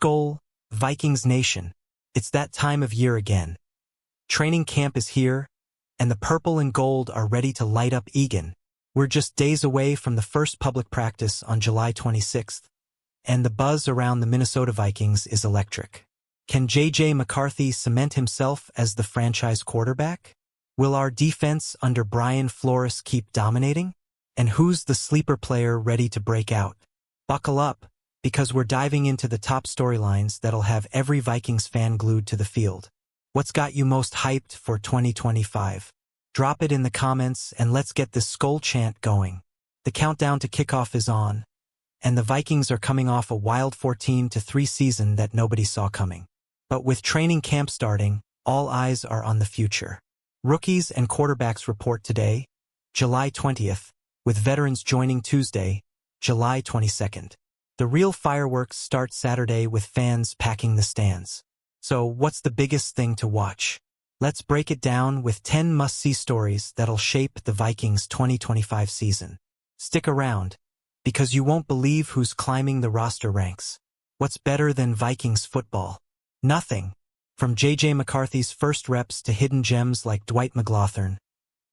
SKOL, Vikings Nation. It's that time of year again. Training camp is here, and the purple and gold are ready to light up Egan. We're just days away from the first public practice on July 26th, and the buzz around the Minnesota Vikings is electric. Can J.J. McCarthy cement himself as the franchise quarterback? Will our defense under Brian Flores keep dominating? And who's the sleeper player ready to break out? Buckle up, because we're diving into the top storylines that'll have every Vikings fan glued to the field. What's got you most hyped for 2025? Drop it in the comments and let's get this SKOL chant going. The countdown to kickoff is on, and the Vikings are coming off a wild 14-3 season that nobody saw coming. But with training camp starting, all eyes are on the future. Rookies and quarterbacks report today, July 20th, with veterans joining Tuesday, July 22nd. The real fireworks start Saturday with fans packing the stands. So what's the biggest thing to watch? Let's break it down with 10 must-see stories that'll shape the Vikings' 2025 season. Stick around, because you won't believe who's climbing the roster ranks. What's better than Vikings football? Nothing. From J.J. McCarthy's first reps to hidden gems like Dwight McGlothern,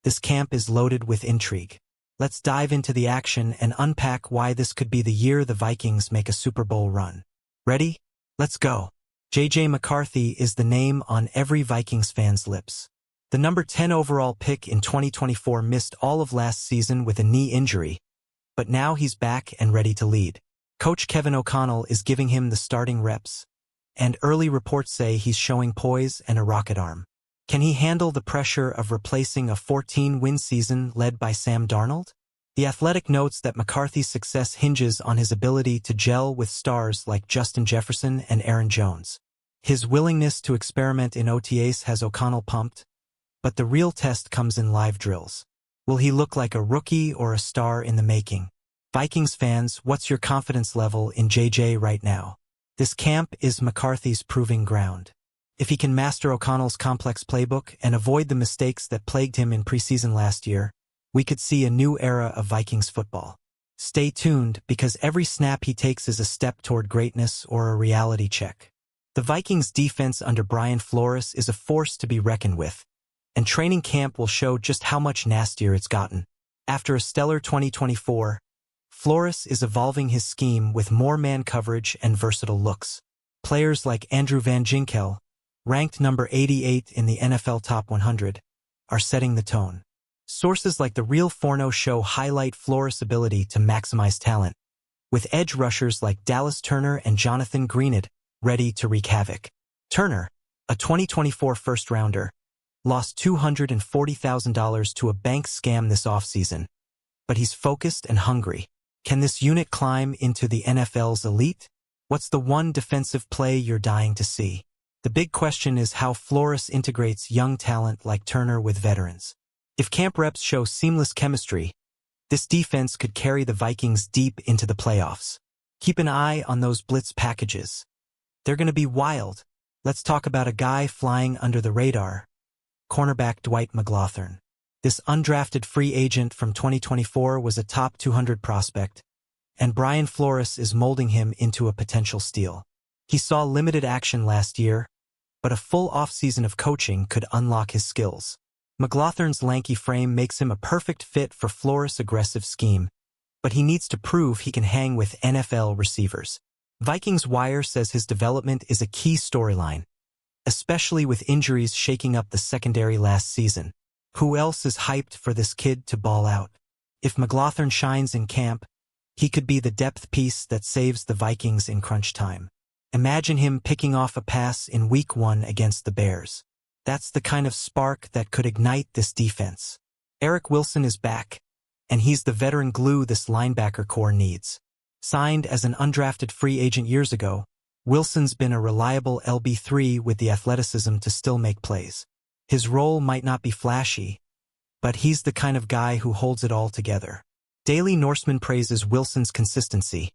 this camp is loaded with intrigue. Let's dive into the action and unpack why this could be the year the Vikings make a Super Bowl run. Ready? Let's go. J.J. McCarthy is the name on every Vikings fan's lips. The number 10 overall pick in 2024 missed all of last season with a knee injury, but now he's back and ready to lead. Coach Kevin O'Connell is giving him the starting reps, and early reports say he's showing poise and a rocket arm. Can he handle the pressure of replacing a 14-win season led by Sam Darnold? The Athletic notes that McCarthy's success hinges on his ability to gel with stars like Justin Jefferson and Aaron Jones. His willingness to experiment in OTAs has O'Connell pumped, but the real test comes in live drills. Will he look like a rookie or a star in the making? Vikings fans, what's your confidence level in JJ right now? This camp is McCarthy's proving ground. If he can master O'Connell's complex playbook and avoid the mistakes that plagued him in preseason last year, we could see a new era of Vikings football. Stay tuned, because every snap he takes is a step toward greatness or a reality check. The Vikings defense under Brian Flores is a force to be reckoned with, and training camp will show just how much nastier it's gotten. After a stellar 2024, Flores is evolving his scheme with more man coverage and versatile looks. Players like Andrew Van Ginkel, ranked number 88 in the NFL Top 100, are setting the tone. Sources like The Real Forno show highlight Flores' ability to maximize talent, with edge rushers like Dallas Turner and Jonathan Greenid ready to wreak havoc. Turner, a 2024 first-rounder, lost $240,000 to a bank scam this offseason, but he's focused and hungry. Can this unit climb into the NFL's elite? What's the one defensive play you're dying to see? The big question is how Flores integrates young talent like Turner with veterans. If camp reps show seamless chemistry, this defense could carry the Vikings deep into the playoffs. Keep an eye on those blitz packages. They're going to be wild. Let's talk about a guy flying under the radar, cornerback Dwight McGlothern. This undrafted free agent from 2024 was a top 200 prospect, and Brian Flores is molding him into a potential steal. He saw limited action last year, but a full offseason of coaching could unlock his skills. McGlothern's lanky frame makes him a perfect fit for Flores' aggressive scheme, but he needs to prove he can hang with NFL receivers. Vikings Wire says his development is a key storyline, especially with injuries shaking up the secondary last season. Who else is hyped for this kid to ball out? If McGlothern shines in camp, he could be the depth piece that saves the Vikings in crunch time. Imagine him picking off a pass in Week 1 against the Bears. That's the kind of spark that could ignite this defense. Eric Wilson is back, and he's the veteran glue this linebacker core needs. Signed as an undrafted free agent years ago, Wilson's been a reliable LB3 with the athleticism to still make plays. His role might not be flashy, but he's the kind of guy who holds it all together. Daily Norseman praises Wilson's consistency,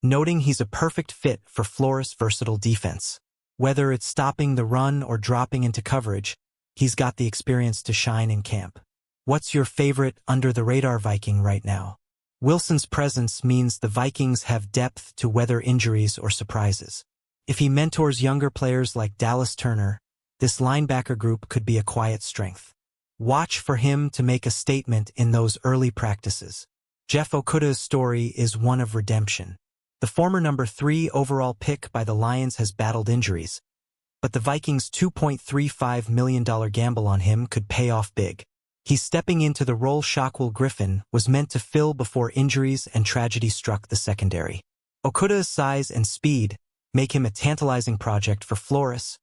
noting he's a perfect fit for Flores' versatile defense. Whether it's stopping the run or dropping into coverage, he's got the experience to shine in camp. What's your favorite under-the-radar Viking right now? Wilson's presence means the Vikings have depth to weather injuries or surprises. If he mentors younger players like Dallas Turner, this linebacker group could be a quiet strength. Watch for him to make a statement in those early practices. Jeff Okudah's story is one of redemption. The former number 3 overall pick by the Lions has battled injuries, but the Vikings' $2.35 million gamble on him could pay off big. He's stepping into the role Shaquille Griffin was meant to fill before injuries and tragedy struck the secondary. Okudah's size and speed make him a tantalizing project for florists,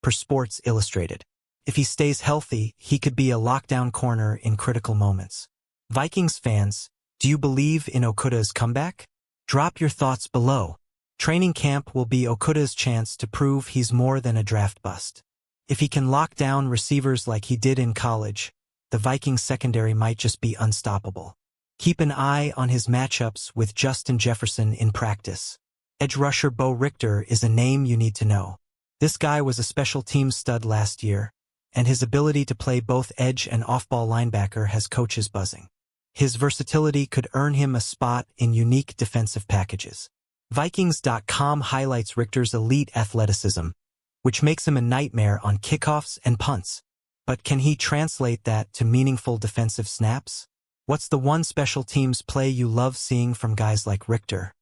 per Sports Illustrated. If he stays healthy, he could be a lockdown corner in critical moments. Vikings fans, do you believe in Okudah's comeback? Drop your thoughts below. Training camp will be Okudah's chance to prove he's more than a draft bust. If he can lock down receivers like he did in college, the Vikings secondary might just be unstoppable. Keep an eye on his matchups with Justin Jefferson in practice. Edge rusher Bo Richter is a name you need to know. This guy was a special teams stud last year, and his ability to play both edge and off-ball linebacker has coaches buzzing. His versatility could earn him a spot in unique defensive packages. Vikings.com highlights Richter's elite athleticism, which makes him a nightmare on kickoffs and punts. But can he translate that to meaningful defensive snaps? What's the one special teams play you love seeing from guys like Richter?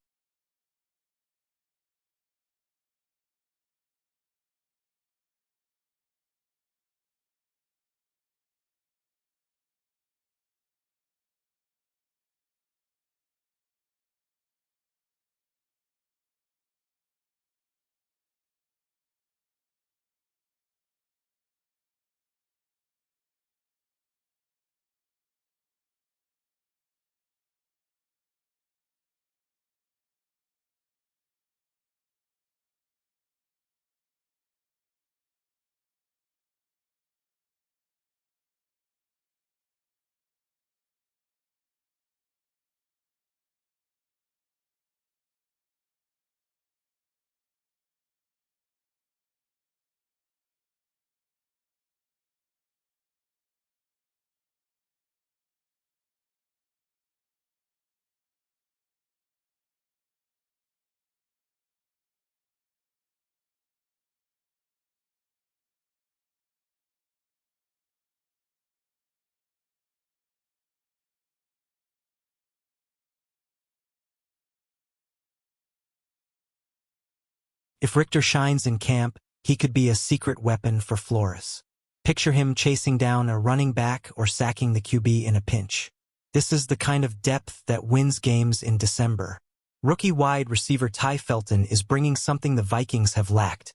If Richter shines in camp, he could be a secret weapon for Flores. Picture him chasing down a running back or sacking the QB in a pinch. This is the kind of depth that wins games in December. Rookie wide receiver Ty Felton is bringing something the Vikings have lacked: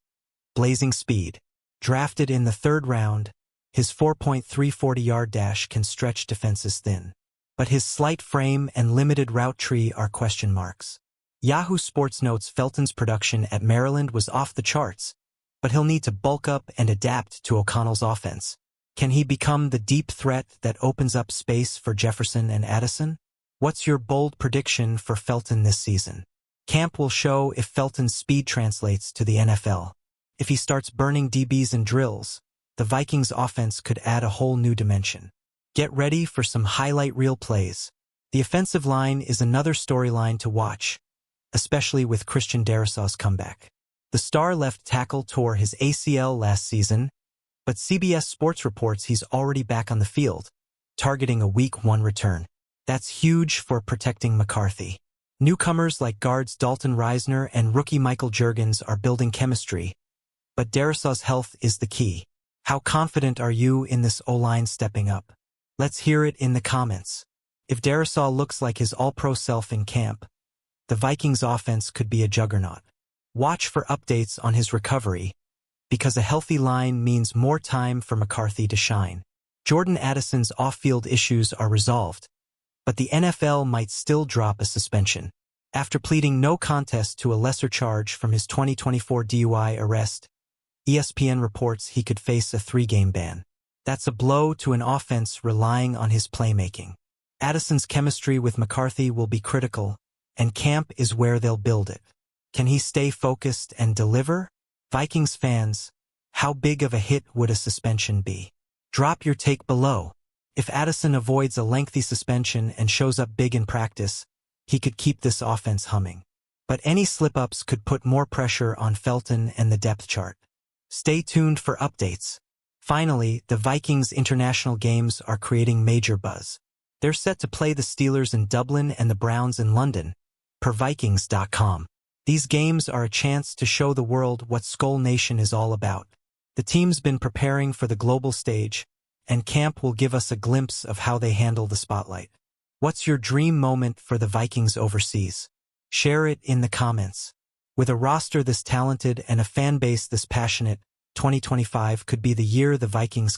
blazing speed. Drafted in the 3rd round, his 4.340-yard dash can stretch defenses thin. But his slight frame and limited route tree are question marks. Yahoo Sports notes Felton's production at Maryland was off the charts, but he'll need to bulk up and adapt to O'Connell's offense. Can he become the deep threat that opens up space for Jefferson and Addison? What's your bold prediction for Felton this season? Camp will show if Felton's speed translates to the NFL. If he starts burning DBs in drills, the Vikings offense could add a whole new dimension. Get ready for some highlight reel plays. The offensive line is another storyline to watch, especially with Christian Darrisaw's comeback. The star left tackle tore his ACL last season, but CBS Sports reports he's already back on the field, targeting a Week 1 return. That's huge for protecting McCarthy. Newcomers like guards Dalton Reisner and rookie Michael Juergens are building chemistry, but Darrisaw's health is the key. How confident are you in this O-line stepping up? Let's hear it in the comments. If Darrisaw looks like his all-pro self in camp, the Vikings offense could be a juggernaut. Watch for updates on his recovery, because a healthy line means more time for McCarthy to shine. Jordan Addison's off-field issues are resolved, but the NFL might still drop a suspension. After pleading no contest to a lesser charge from his 2024 DUI arrest, ESPN reports he could face a 3-game ban. That's a blow to an offense relying on his playmaking. Addison's chemistry with McCarthy will be critical, and camp is where they'll build it. Can he stay focused and deliver? Vikings fans, how big of a hit would a suspension be? Drop your take below. If Addison avoids a lengthy suspension and shows up big in practice, he could keep this offense humming. but any slip-ups could put more pressure on Felton and the depth chart. Stay tuned for updates. Finally, the Vikings international games are creating major buzz. They're set to play the Steelers in Dublin and the Browns in London, per Vikings.com. These games are a chance to show the world what SKOL Nation is all about. The team's been preparing for the global stage, and camp will give us a glimpse of how they handle the spotlight. What's your dream moment for the Vikings overseas? Share it in the comments. With a roster this talented and a fan base this passionate, 2025 could be the year the Vikings